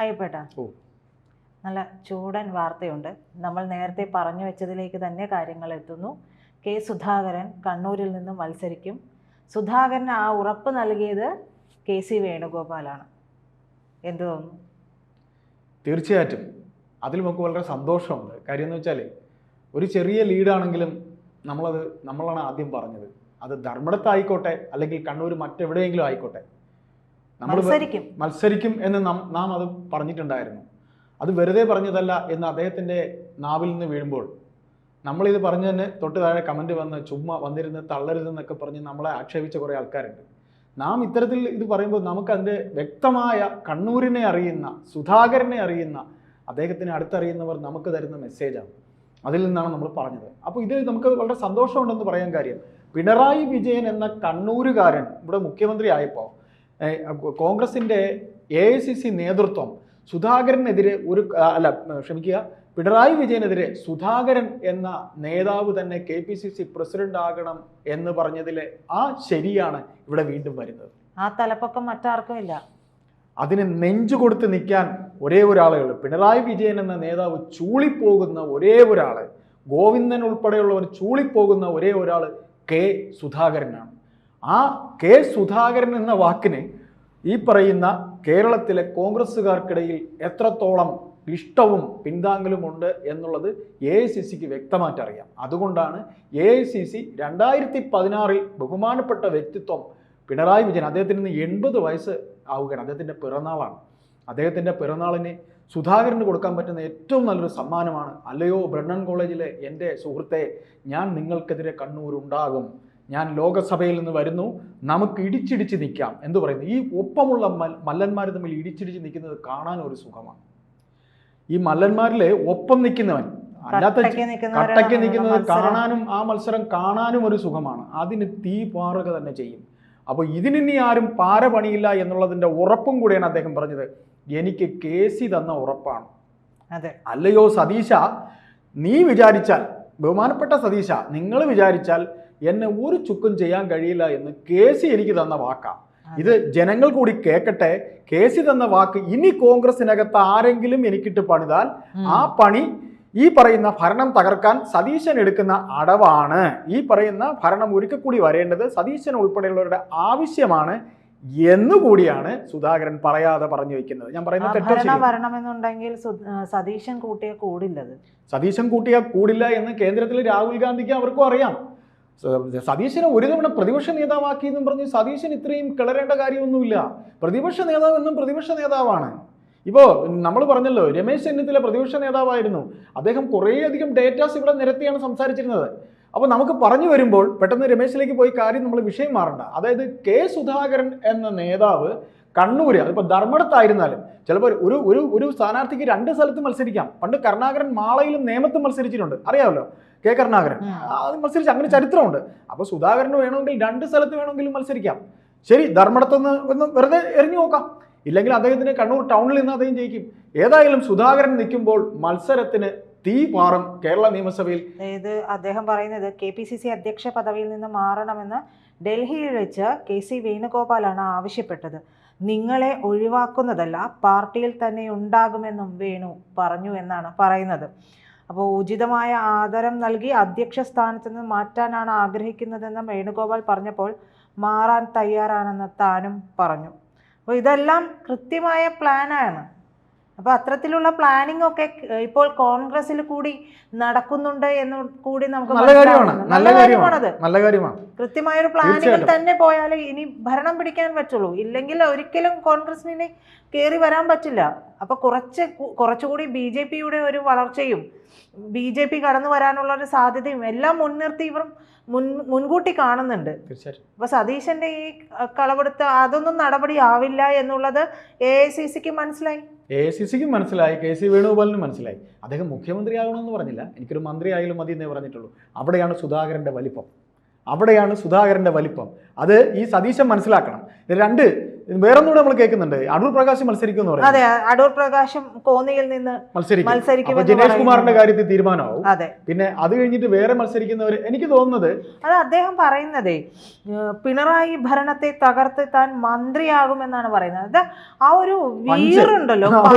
അയ്യപ്പേട്ട, നല്ല ചൂടൻ വാർത്തയുണ്ട്. നമ്മൾ നേരത്തെ പറഞ്ഞു വെച്ചതിലേക്ക് തന്നെ കാര്യങ്ങൾ എത്തുന്നു. കെ സുധാകരൻ കണ്ണൂരിൽ നിന്ന് മത്സരിക്കും. സുധാകരന് ആ ഉറപ്പ് നൽകിയത് KC വേണുഗോപാലാണ്. എന്തു തോന്നുന്നു? തീർച്ചയായിട്ടും അതിൽ നമുക്ക് വളരെ സന്തോഷമുണ്ട്. കാര്യം എന്ന് വെച്ചാൽ ഒരു ചെറിയ ലീഡാണെങ്കിലും നമ്മളാണ് ആദ്യം പറഞ്ഞത്. അത് ധർമ്മടത്തായിക്കോട്ടെ അല്ലെങ്കിൽ കണ്ണൂർ മറ്റെവിടെയെങ്കിലും ആയിക്കോട്ടെ, നമ്മൾ മത്സരിക്കും എന്ന് നാം അത് പറഞ്ഞിട്ടുണ്ടായിരുന്നു. അത് വെറുതെ പറഞ്ഞതല്ല എന്ന് അദ്ദേഹത്തിൻ്റെ നാവിൽ നിന്ന് വീഴുമ്പോൾ നമ്മളിത് പറഞ്ഞു തന്നെ തൊട്ട് താഴെ കമൻറ്റ് വന്ന് ചുമ്മാ വന്നിരുന്ന് തള്ളരുതെന്നൊക്കെ പറഞ്ഞ് നമ്മളെ ആക്ഷേപിച്ച കുറേ ആൾക്കാരുണ്ട്. നാം ഇത്തരത്തിൽ ഇത് പറയുമ്പോൾ നമുക്കതിൻ്റെ വ്യക്തമായ കണ്ണൂരിനെ അറിയുന്ന, സുധാകരനെ അറിയുന്ന, അദ്ദേഹത്തിനെ അടുത്തറിയുന്നവർ നമുക്ക് തരുന്ന മെസ്സേജാണ്. അതിൽ നിന്നാണ് നമ്മൾ പറഞ്ഞത്. അപ്പോൾ ഇത് നമുക്ക് വളരെ സന്തോഷമുണ്ടെന്ന് പറയാൻ കാര്യം, പിണറായി വിജയൻ എന്ന കണ്ണൂരുകാരൻ ഇവിടെ മുഖ്യമന്ത്രി ആയപ്പോൾ കോൺഗ്രസിൻ്റെ AICC നേതൃത്വം സുധാകരനെതിരെ പിണറായി വിജയനെതിരെ സുധാകരൻ എന്ന നേതാവ് തന്നെ KPCC പ്രസിഡന്റ് ആകണം എന്ന് പറഞ്ഞതിലെ ആ ശരിയാണ് ഇവിടെ വീണ്ടും വരുന്നത്. ആ തലപ്പൊക്കം മറ്റാർക്കും ഇല്ല. അതിന് നെഞ്ചു കൊടുത്ത് നിൽക്കാൻ ഒരേ ഒരാളേ ഉള്ളൂ. പിണറായി വിജയൻ എന്ന നേതാവ് ചൂളിപ്പോകുന്ന ഒരേ ഒരാള്, ഗോവിന്ദൻ ഉൾപ്പെടെയുള്ളവർ ചൂളിപ്പോകുന്ന ഒരേ ഒരാൾ K സുധാകരനാണ്. ആ K സുധാകരൻ എന്ന വാക്കിന് ഈ പറയുന്ന കേരളത്തിലെ കോൺഗ്രസ്സുകാർക്കിടയിൽ എത്രത്തോളം ഇഷ്ടവും പിന്താങ്ങലും ഉണ്ട് എന്നുള്ളത് AICCക്ക് വ്യക്തമായിട്ട് അറിയാം. അതുകൊണ്ടാണ് AICC 2016 ബഹുമാനപ്പെട്ട വ്യക്തിത്വം പിണറായി വിജയൻ, അദ്ദേഹത്തിന് ഇന്ന് 80 വയസ്സ് ആവുകയാണ്, അദ്ദേഹത്തിൻ്റെ പിറന്നാളാണ്. അദ്ദേഹത്തിൻ്റെ പിറന്നാളിന് സുധാകരന് കൊടുക്കാൻ പറ്റുന്ന ഏറ്റവും നല്ലൊരു സമ്മാനമാണ്, അല്ലയോ ബ്രണ്ണൻ കോളേജിലെ എൻ്റെ സുഹൃത്തെ, ഞാൻ നിങ്ങൾക്കെതിരെ കണ്ണൂരുണ്ടാകും, ഞാൻ ലോകസഭയിൽ നിന്ന് വരുന്നു, നമുക്ക് ഇടിച്ചിടിച്ച് നിൽക്കാം എന്ന് പറയുന്നു. ഈ ഒപ്പമുള്ള മല്ലന്മാർ തമ്മിൽ ഇടിച്ചിടിച്ച് നിൽക്കുന്നത് കാണാൻ ഒരു സുഖമാണ്. ഈ മല്ലന്മാരിൽ ഒപ്പം നിൽക്കുന്നവൻ കട്ടയ്ക്ക് നിൽക്കുന്നത് കാണാനും ആ മത്സരം കാണാനും ഒരു സുഖമാണ്. അതിന് തീ പാറുക തന്നെ ചെയ്യും. അപ്പോൾ ഇതിനി ആരും പാര പണിയില്ല എന്നുള്ളതിൻ്റെ ഉറപ്പും കൂടിയാണ് അദ്ദേഹം പറഞ്ഞത്. എനിക്ക് KC തന്ന ഉറപ്പാണ്. അല്ലയോ സതീശ, നീ വിചാരിച്ചാൽ, ബഹുമാനപ്പെട്ട സതീശ, നിങ്ങൾ വിചാരിച്ചാൽ എന്നെ ഒരു ചുക്കും ചെയ്യാൻ കഴിയില്ല എന്ന് KC എനിക്ക് തന്ന വാക്കാണ്. ഇത് ജനങ്ങൾ കൂടി കേൾക്കട്ടെ. KC തന്ന വാക്ക് ഇനി കോൺഗ്രസിനകത്ത് ആരെങ്കിലും എനിക്കിട്ട് പണിതാൽ ആ പണി ഈ പറയുന്ന ഭരണം തകർക്കാൻ സതീശൻ എടുക്കുന്ന അടവാണ്. ഈ പറയുന്ന ഭരണം ഒരിക്കൽ കൂടി വരേണ്ടത് സതീശൻ ഉൾപ്പെടെയുള്ളവരുടെ ആവശ്യമാണ് എന്നുകൂടിയാണ് സുധാകരൻ പറയാതെ പറഞ്ഞു വെക്കുന്നത്. ഞാൻ പറയുന്നത് വരണമെന്നുണ്ടെങ്കിൽ സതീശൻ കൂട്ടിയാൽ കൂടില്ലത്. സതീശൻ കൂട്ടിയാൽ കൂടില്ല എന്ന് കേന്ദ്രത്തിൽ രാഹുൽ ഗാന്ധിക്ക് അവർക്കും അറിയാം. സതീശനെ ഒരു തവണ പ്രതിപക്ഷ നേതാവാക്കി എന്നും പറഞ്ഞ് സതീശൻ ഇത്രയും കിളരേണ്ട കാര്യമൊന്നുമില്ല. പ്രതിപക്ഷ നേതാവ് എന്നും പ്രതിപക്ഷ നേതാവാണ്. ഇപ്പോൾ നമ്മൾ പറഞ്ഞല്ലോ, രമേശ് ചെന്നിത്തല പ്രതിപക്ഷ നേതാവായിരുന്നു. അദ്ദേഹം കുറേയധികം ഡേറ്റാസ് ഇവിടെ നിരത്തിയാണ് സംസാരിച്ചിരുന്നത്. അപ്പോൾ നമുക്ക് പറഞ്ഞു വരുമ്പോൾ പെട്ടെന്ന് രമേശിലേക്ക് പോയി കാര്യം നമ്മൾ വിഷയം മാറണ്ട. അതായത് K സുധാകരൻ എന്ന നേതാവ് കണ്ണൂര്, അതിപ്പോൾ ധർമ്മടത്തായിരുന്നാലും ചിലപ്പോൾ ഒരു സ്ഥാനാർത്ഥിക്ക് 2 സ്ഥലത്ത് മത്സരിക്കാം. പണ്ട് കരുണാകരൻ മാളയിലും നേമത്തും മത്സരിച്ചിട്ടുണ്ട്, അറിയാമല്ലോ. K കരുണാകരൻ അത് മത്സരിച്ച് അങ്ങനെ ചരിത്രമുണ്ട്. അപ്പോൾ സുധാകരന് വേണമെങ്കിൽ 2 സ്ഥലത്ത് വേണമെങ്കിലും മത്സരിക്കാം. ശരി, ധർമ്മടത്തുനിന്ന് ഒന്ന് വെറുതെ എറിഞ്ഞു നോക്കാം. ഇല്ലെങ്കിൽ അദ്ദേഹത്തിന് കണ്ണൂർ ടൗണിൽ നിന്ന് അദ്ദേഹം ജയിക്കും. ഏതായാലും സുധാകരൻ നിൽക്കുമ്പോൾ മത്സരത്തിന് തീ മാറും കേരള നിയമസഭയിൽ. അതായത് അദ്ദേഹം പറയുന്നത് KPCC അധ്യക്ഷ പദവിയിൽ നിന്ന് മാറണമെന്ന് ഡൽഹിയിൽ വെച്ച് KC വേണുഗോപാലാണ് ആവശ്യപ്പെട്ടത്. നിങ്ങളെ ഒഴിവാക്കുന്നതല്ല, പാർട്ടിയിൽ തന്നെ ഉണ്ടാകുമെന്നും വേണു പറഞ്ഞു എന്നാണ് പറയുന്നത്. അപ്പോൾ ഉചിതമായ ആദരം നൽകി അധ്യക്ഷ സ്ഥാനത്ത് നിന്ന് മാറ്റാനാണ് ആഗ്രഹിക്കുന്നതെന്ന് വേണുഗോപാൽ പറഞ്ഞപ്പോൾ മാറാൻ തയ്യാറാണെന്ന് താനും പറഞ്ഞു. അപ്പോൾ ഇതെല്ലാം കൃത്യമായ പ്ലാനാണ്. അപ്പോൾ അത്തരത്തിലുള്ള പ്ലാനിംഗ് ഒക്കെ ഇപ്പോൾ കോൺഗ്രസിൽ കൂടി നടക്കുന്നുണ്ട് എന്ന് കൂടി നമുക്ക് നല്ല കാര്യമാണ്. കൃത്യമായൊരു പ്ലാനിങ്ങിൽ തന്നെ പോയാൽ ഇനി ഭരണം പിടിക്കാൻ പറ്റുള്ളൂ. ഇല്ലെങ്കിൽ ഒരിക്കലും കോൺഗ്രസിന് കയറി വരാൻ പറ്റില്ല. അപ്പോൾ കുറച്ചുകൂടി BJPയുടെ ഒരു വളർച്ചയും BJP കടന്നു വരാനുള്ള ഒരു സാധ്യതയും എല്ലാം മുൻനിർത്തി ഇവർ മുൻകൂട്ടി കാണുന്നുണ്ട്. അപ്പൊ സതീശന്റെ ഈ കളവെടുത്ത് അതൊന്നും നടപടിയാവില്ല എന്നുള്ളത് AICCക്ക് മനസ്സിലായി. AICCക്ക് മനസ്സിലായി, KC വേണുഗോപാലിന് മനസ്സിലായി. അദ്ദേഹം മുഖ്യമന്ത്രിയാകണമെന്ന് പറഞ്ഞില്ല, എനിക്കൊരു മന്ത്രി ആയാലും മതി എന്നേ പറഞ്ഞിട്ടുള്ളൂ. അവിടെയാണ് സുധാകരന്റെ വലിപ്പം. അത് ഈ സതീശൻ മനസ്സിലാക്കണം. 2, വേറൊന്നുകൂടെ നമ്മൾ കേൾക്കുന്നുണ്ട്, അടൂർ പ്രകാശ് മത്സരിക്കും എന്ന് അതെ, പറയുന്നത്. അടൂർ പ്രകാശം കോന്നിയിൽ നിന്ന് മത്സരിക്കും. ജനേഷ് കുമാറിന്റെ കാര്യത്തിൽ തീരുമാനമാവും. അതെ, പിന്നെ അത് കഴിഞ്ഞിട്ട് വേറെ മത്സരിക്കുന്നവർ, എനിക്ക് തോന്നുന്നത് അത് അദ്ദേഹം പറയുന്നതേ പിണറായി ഭരണത്തെ തകർത്ത് താൻ മന്ത്രിയാകുമെന്നാണ് പറയുന്നത്. അത് ആ ഒരു വീറുണ്ടല്ലോ,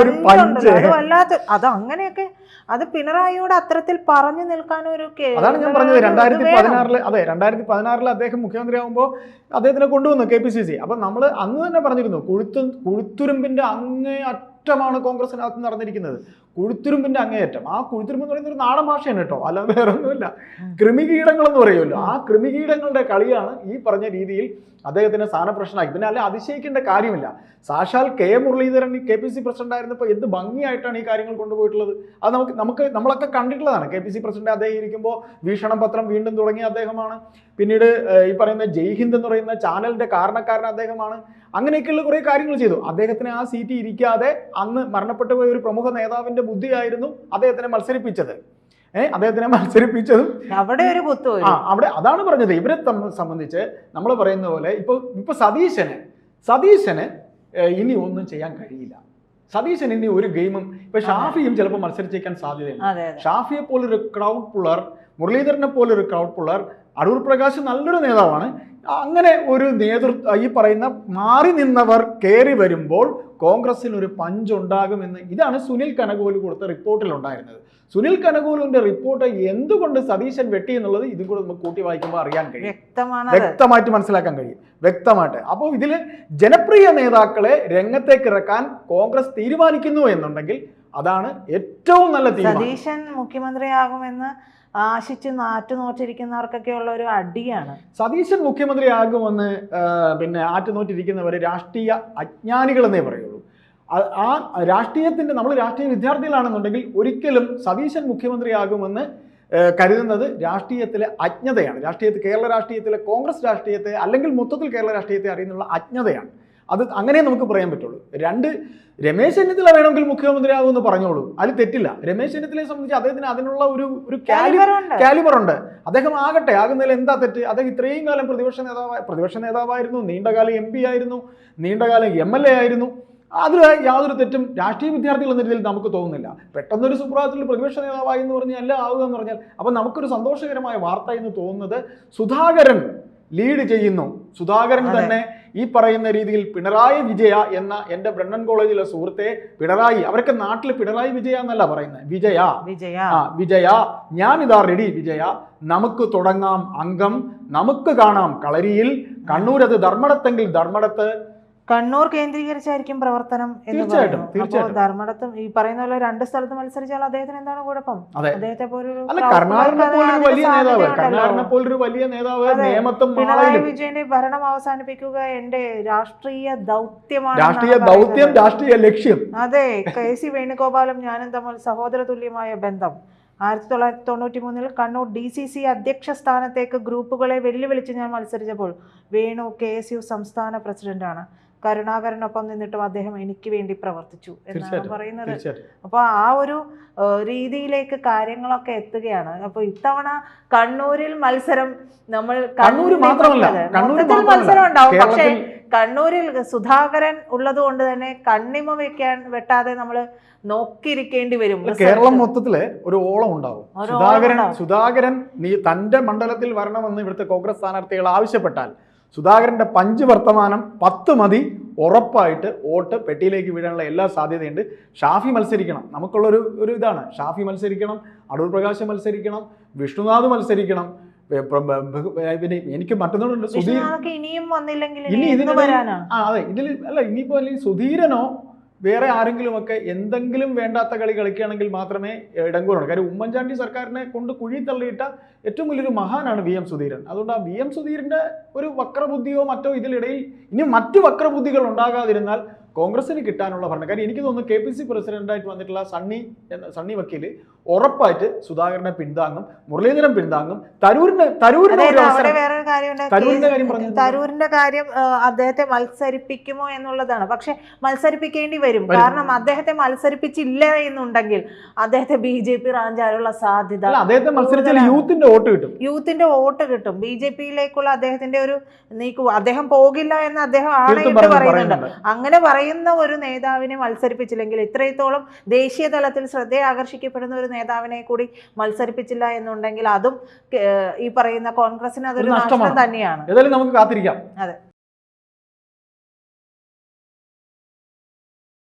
പഞ്ചുണ്ടല്ലോ, അത് വല്ലാത്ത, അത് അങ്ങനെയൊക്കെ അത് പിണറായിയോട് അത്തരത്തിൽ പറഞ്ഞു നിൽക്കാൻ ഒരു അതാണ് ഞാൻ പറഞ്ഞത്. 2016 അതെ 2016 അദ്ദേഹം മുഖ്യമന്ത്രിയാകുമ്പോൾ അദ്ദേഹത്തിനെ കൊണ്ടുവന്നു KPCC. അപ്പൊ നമ്മൾ അന്ന് തന്നെ പറഞ്ഞിരുന്നു, കുഴുത്തുരുമ്പിന്റെ അങ്ങേയറ്റമാണ് കോൺഗ്രസിനകത്ത് നടന്നിരിക്കുന്നത്. കുഴുത്തുരുമ്പിന്റെ അങ്ങേയറ്റം. ആ കുഴുത്തുരുമ്പ് എന്ന് പറയുന്ന ഒരു നാടൻ ഭാഷയാണ് കേട്ടോ, അല്ലാതെ വേറെ ഒന്നുമില്ല. കൃമികീടങ്ങൾ എന്ന് പറയുമല്ലോ, ആ കൃമികീടങ്ങളുടെ കളിയാണ് ഈ പറഞ്ഞ രീതിയിൽ അദ്ദേഹത്തിന് സ്ഥാനപ്രശ്നമാക്കി. പിന്നെ അല്ലെ അതിശയിക്കേണ്ട കാര്യമില്ല. സാക്ഷാൽ K മുരളീധരൻ KPCC പ്രസിഡന്റ് ആയിരുന്നപ്പോൾ എന്ത് ഭംഗിയായിട്ടാണ് ഈ കാര്യങ്ങൾ കൊണ്ടുപോയിട്ടുള്ളത്. അത് നമ്മളൊക്കെ കണ്ടിട്ടുള്ളതാണ്. KPCC പ്രസിഡന്റ് അദ്ദേഹം ഇരിക്കുമ്പോൾ വീക്ഷണം പത്രം വീണ്ടും തുടങ്ങിയ അദ്ദേഹമാണ്. പിന്നീട് ഈ പറയുന്ന ജയ്ഹിന്ദ് എന്ന് പറയുന്ന ചാനലിന്റെ കാരണക്കാരൻ അദ്ദേഹമാണ്. അങ്ങനെയൊക്കെയുള്ള കുറേ കാര്യങ്ങൾ ചെയ്തു. അദ്ദേഹത്തിന് ആ സീറ്റ് ഇരിക്കാതെ അന്ന് മരണപ്പെട്ടു പോയ ഒരു പ്രമുഖ നേതാവിന്റെ ബുദ്ധിയായിരുന്നു അദ്ദേഹത്തിനെ മത്സരിപ്പിച്ചത്. അവിടെ ഒരു അവിടെ അതാണ് പറഞ്ഞത്. ഇവരെ സംബന്ധിച്ച് നമ്മൾ പറയുന്ന പോലെ ഇപ്പൊ സതീശന് ഇനി ഒന്നും ചെയ്യാൻ കഴിയില്ല. സതീശൻ ഇനി ഒരു ഗെയിമും, ഇപ്പൊ ഷാഫിയും ചിലപ്പോൾ മത്സരിച്ചേക്കാൻ സാധ്യതയുണ്ട്. ഷാഫിയെ പോലൊരു ക്രൗഡ് പുള്ളർ, മുരളീധരനെ പോലൊരു ക്രൗഡ് പുള്ളർ, അടൂർ പ്രകാശ് നല്ലൊരു നേതാവാണ്. അങ്ങനെ ഒരു നേതൃത്വം ഈ പറയുന്ന മാറി നിന്നവർ കയറി വരുമ്പോൾ കോൺഗ്രസിന് ഒരു പഞ്ചുണ്ടാകുമെന്ന്, ഇതാണ് സുനിൽ കനകോലു കൊടുത്ത റിപ്പോർട്ടിൽ ഉണ്ടായിരുന്നത്. സുനിൽ കനകോലുവിന്റെ റിപ്പോർട്ട് എന്തുകൊണ്ട് സതീശൻ വെട്ടി എന്നുള്ളത് ഇതും കൂടെ നമുക്ക് കൂട്ടി വായിക്കുമ്പോൾ അറിയാൻ കഴിയും, വ്യക്തമായിട്ട് മനസ്സിലാക്കാൻ കഴിയും, വ്യക്തമായിട്ട്. അപ്പോൾ ഇതിൽ ജനപ്രിയ നേതാക്കളെ രംഗത്തേക്ക് ഇറക്കാൻ കോൺഗ്രസ് തീരുമാനിക്കുന്നു എന്നുണ്ടെങ്കിൽ അതാണ് ഏറ്റവും നല്ല തീരുമാനം. സതീശൻ മുഖ്യമന്ത്രിയാകുമെന്ന് ആശിച്ച് ആറ്റുനോറ്റിരിക്കുന്നവർക്കൊക്കെ ഉള്ള ഒരു അടിയാണ്. സതീശൻ മുഖ്യമന്ത്രിയാകുമെന്ന് പിന്നെ ആറ്റുനോറ്റിരിക്കുന്നവർ രാഷ്ട്രീയ അജ്ഞാനികളെന്നേ പറയുള്ളൂ. ആ രാഷ്ട്രീയത്തിന്റെ, നമ്മൾ രാഷ്ട്രീയ വിദ്യാർത്ഥികളാണെന്നുണ്ടെങ്കിൽ ഒരിക്കലും സതീശൻ മുഖ്യമന്ത്രിയാകുമെന്ന് കരുതുന്നത് രാഷ്ട്രീയത്തിലെ അജ്ഞതയാണ്. കേരള രാഷ്ട്രീയത്തിലെ കോൺഗ്രസ് രാഷ്ട്രീയത്തെ അല്ലെങ്കിൽ മൊത്തത്തിൽ കേരള രാഷ്ട്രീയത്തെ അറിയുന്നുള്ള അജ്ഞതയാണ്. അത് അങ്ങനെ നമുക്ക് പറയാൻ പറ്റുള്ളൂ. രമേശ് ചെന്നിത്തല വേണമെങ്കിൽ മുഖ്യമന്ത്രിയാകുമെന്ന് പറഞ്ഞോളൂ, അതിൽ തെറ്റില്ല. രമേശ് ചെന്നിത്തലയെ സംബന്ധിച്ച് അദ്ദേഹത്തിന് അതിനുള്ള ഒരു കാലിബർ ഉണ്ട്. അദ്ദേഹം ആകുന്നതിൽ എന്താ തെറ്റ്? അദ്ദേഹം ഇത്രയും കാലം പ്രതിപക്ഷ നേതാവായിരുന്നു, നീണ്ടകാലം MP ആയിരുന്നു, നീണ്ടകാലം MLA ആയിരുന്നു. അതിൽ യാതൊരു തെറ്റും രാഷ്ട്രീയ വിദ്യാർത്ഥികൾ എന്ന രീതിയിൽ നമുക്ക് തോന്നുന്നില്ല. പെട്ടെന്നൊരു സുപ്രഭാതത്തിൽ പ്രതിപക്ഷ നേതാവായി എന്ന് പറഞ്ഞാൽ എല്ലാം ആവുക എന്ന് പറഞ്ഞാൽ, അപ്പം നമുക്കൊരു സന്തോഷകരമായ വാർത്ത എന്ന് തോന്നുന്നത് സുധാകരൻ ലീഡ് ചെയ്യുന്നു. സുധാകരൻ തന്നെ ഈ പറയുന്ന രീതിയിൽ പിണറായി വിജയ എന്ന എൻ്റെ ബ്രണ്ണൻ കോളേജിലെ സുഹൃത്തെ പിണറായി, അവരൊക്കെ നാട്ടിൽ പിണറായി വിജയ എന്നല്ല പറയുന്നത്, വിജയ ഞാനിതാ റെഡി വിജയ, നമുക്ക് തുടങ്ങാം അംഗം, നമുക്ക് കാണാം കളരിയിൽ, കണ്ണൂരത് ധർമ്മടത്തെങ്കിൽ ധർമ്മടത്ത്, കണ്ണൂർ കേന്ദ്രീകരിച്ചായിരിക്കും പ്രവർത്തനം എന്ന് പറയുന്നു. അപ്പോൾ ധർമ്മടത്തും ഈ പറയുന്ന പോലെ 2 സ്ഥലത്ത് മത്സരിച്ചാൽ അദ്ദേഹത്തിന് എന്താണ് കുഴപ്പം? അദ്ദേഹത്തെ പിണറായി വിജയന്റെ ഭരണം അവസാനിപ്പിക്കുക എന്റെ രാഷ്ട്രീയ ദൗത്യമാണ്, രാഷ്ട്രീയ ലക്ഷ്യം. അതെ, KC വേണുഗോപാലും ഞാനും തമ്മിൽ സഹോദര തുല്യമായ ബന്ധം. 1993 കണ്ണൂർ DCC അധ്യക്ഷ സ്ഥാനത്തേക്ക് ഗ്രൂപ്പുകളെ വെല്ലുവിളിച്ച് ഞാൻ മത്സരിച്ചപ്പോൾ വേണു KSU സംസ്ഥാന പ്രസിഡന്റാണ്. കരുണാകരനൊപ്പം നിന്നിട്ടും അദ്ദേഹം എനിക്ക് വേണ്ടി പ്രവർത്തിച്ചു എന്നാണ് പറയുന്നത്. അപ്പോൾ ആ ഒരു രീതിയിലേക്ക് കാര്യങ്ങളൊക്കെ എത്തുകയാണ്. അപ്പോൾ ഇത്തവണ കണ്ണൂരിൽ മത്സരം നമ്മൾ മൊത്തത്തിൽ മത്സരം ഉണ്ടാവും. പക്ഷേ കണ്ണൂരിൽ സുധാകരൻ ഉള്ളത് കൊണ്ട് തന്നെ കണ്ണിമ വെട്ടാതെ നമ്മൾ നോക്കിയിരിക്കേണ്ടി വരും. കേരളം മൊത്തത്തില് ഒരു ഓളം ഉണ്ടാവും. സുധാകരൻ തന്റെ മണ്ഡലത്തിൽ വരണമെന്ന് ഇവിടുത്തെ കോൺഗ്രസ് സ്ഥാനാർത്ഥികൾ ആവശ്യപ്പെട്ടാൽ സുധാകരന്റെ പഞ്ച് വർത്തമാനം 10 മതി, ഉറപ്പായിട്ട് വോട്ട് പെട്ടിയിലേക്ക് വീഴാനുള്ള എല്ലാ സാധ്യതയുണ്ട്. ഷാഫി മത്സരിക്കണം, നമുക്കുള്ളൊരു ഇതാണ്. ഷാഫി മത്സരിക്കണം, അടൂർ പ്രകാശ് മത്സരിക്കണം, വിഷ്ണുനാഥ് മത്സരിക്കണം. പിന്നെ എനിക്ക് മറ്റൊന്നുണ്ട്, ഇനിയും വന്നില്ലെങ്കിൽ അതെ ഇതിൽ അല്ല, ഇനിയിപ്പോ അല്ലെങ്കിൽ സുധീരനോ വേറെ ആരെങ്കിലുമൊക്കെ എന്തെങ്കിലും വേണ്ടാത്ത കളി കളിക്കുകയാണെങ്കിൽ മാത്രമേ ഇടങ്കൂറുള്ളൂ. കാര്യം ഉമ്മൻചാണ്ടി സർക്കാരിനെ കൊണ്ട് കുഴി തള്ളിയിട്ട ഏറ്റവും വലിയൊരു മഹാനാണ് VM സുധീരൻ. അതുകൊണ്ട് ആ VM സുധീരന്റെ ഒരു വക്രബുദ്ധിയോ മറ്റോ ഇതിലിടയിൽ ഇനി മറ്റു വക്രബുദ്ധികൾ ഉണ്ടാകാതിരുന്നാൽ കോൺഗ്രസിന് കിട്ടാനുള്ള ഭരണം. കാര്യം എനിക്ക് തോന്നുന്നു KPCC പ്രസിഡന്റായിട്ട് വന്നിട്ടുള്ള സണ്ണി വക്കീൽ ഉറപ്പായിട്ട് സുധാകരനെ പിന്താങ്ങും, മുരളീധരൻ പിന്താങ്ങും. തരൂരിന്റെ വേറൊരു കാര്യമുണ്ട്. തരൂരിന്റെ കാര്യം അദ്ദേഹത്തെ മത്സരിപ്പിക്കുമോ എന്നുള്ളതാണ്. പക്ഷെ മത്സരിപ്പിക്കേണ്ടി വരും. കാരണം അദ്ദേഹത്തെ മത്സരിപ്പിച്ചില്ല എന്നുണ്ടെങ്കിൽ അദ്ദേഹത്തെ BJP റാഞ്ചാനുള്ള സാധ്യത, അദ്ദേഹത്തെ മത്സരിച്ചാൽ യൂത്തിന്റെ വോട്ട് കിട്ടും. BJP-യിലേക്കുള്ള അദ്ദേഹത്തിന്റെ ഒരു നീക്കു, അദ്ദേഹം പോകില്ല എന്ന് അദ്ദേഹം ആണയിട്ട് പറയുന്നുണ്ട്. അങ്ങനെ പറയുന്ന ഒരു നേതാവിനെ മത്സരിപ്പിച്ചില്ലെങ്കിൽ, ഇത്രത്തോളം ദേശീയ തലത്തിൽ ശ്രദ്ധ ആകർഷിക്കപ്പെടുന്ന ഒരു നേതാവിനെ കൂടി മത്സരിപ്പിച്ചില്ല എന്നുണ്ടെങ്കിൽ അതും ഈ പറയുന്ന കോൺഗ്രസിന് അതൊരു നഷ്ടം തന്നെയാണ്. ഏതായാലും നമുക്ക് കാത്തിരിക്കാം. അതെ.